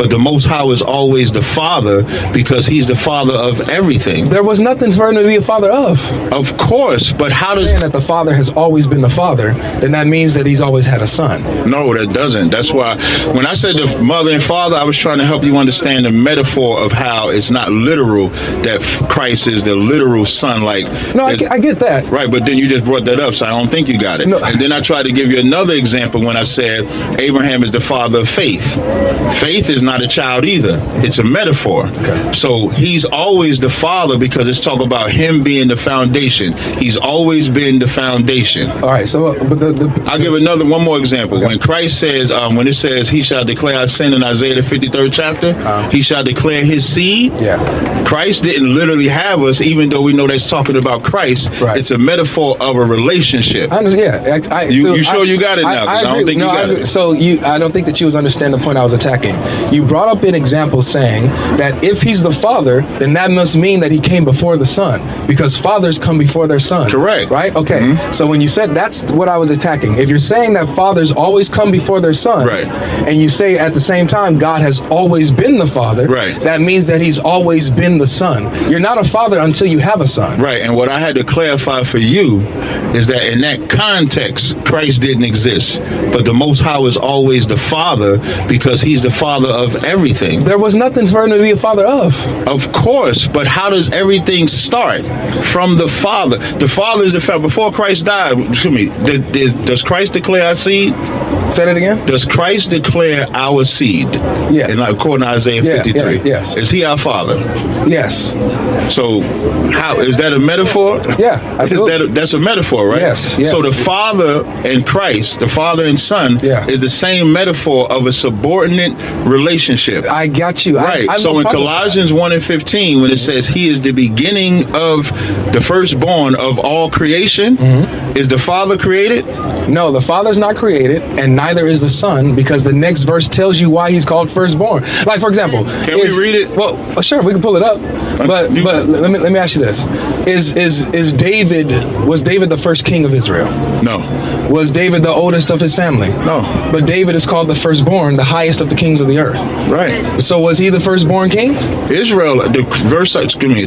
but the Most High is always the Father because he's the Father of everything. There was nothing for him to be a father of. Of course, but how does... Saying that the Father has always been the Father, then that means that he's always had a son. No, that doesn't. That's why when I said the mother and father, I was trying to help you understand the metaphor of how it's not literal that Christ is the literal son. Like, no, I get that. Right, but then you just brought that up, so I don't think you got it. No. And then I tried to give you another example when I said Abraham is the father of faith. Faith is not a child either. It's a metaphor. Okay. So he's always the father because it's talking about him being the foundation. He's always been the foundation. All right, so but I'll give one more example. Okay. When Christ says, when it says he shall declare our sin in Isaiah the 53rd chapter, he shall declare his seed. Yeah. Christ didn't literally have us, even though we know that's talking about Christ. Right. It's a metaphor of a relationship. I understand. Yeah. You sure you got it now? I don't think you got it. So I don't think that you was understanding the point I was attacking. You brought up an example saying that if he's the father, then that must mean that he came before the son, because fathers come before their son. Correct. Right? Okay. Mm-hmm. So when you said that's what I was attacking, if you're saying that fathers always come before their sons, right, and you say at the same time God has always been the father, right, that means that he's always been the son. You're not a father until you have a son. Right. And what I had to clarify for you is that in that context, Christ didn't exist, but the Most High is always the Father because he's the Father of everything. There was nothing for him to be a father of. Of course, but how does everything start? From the Father. The Father is the Father. Before Christ died, excuse me, does Christ declare our seed? Say that again? Does Christ declare our seed? Yes. According to Isaiah 53. Yeah, yes. Is he our Father? Yes. So how is that a metaphor? Yeah. That's a metaphor, right? Yes. So the Father and Christ, the Father and Son, is the same metaphor of a subordinate relationship. I got you. Right. So in Colossians 1:15, when it says he is the beginning of the firstborn of all creation, is the Father created? No, the Father's not created, and neither is the Son, because the next verse tells you why he's called firstborn. Like, for example, can we read it? Well, sure, we can pull it up. But let me ask you this: was David the first king of Israel? No. Was David the oldest of his family? No. But David is called the firstborn, the highest of the kings of the earth. Right. So was he the firstborn king? Israel, the verse, excuse me.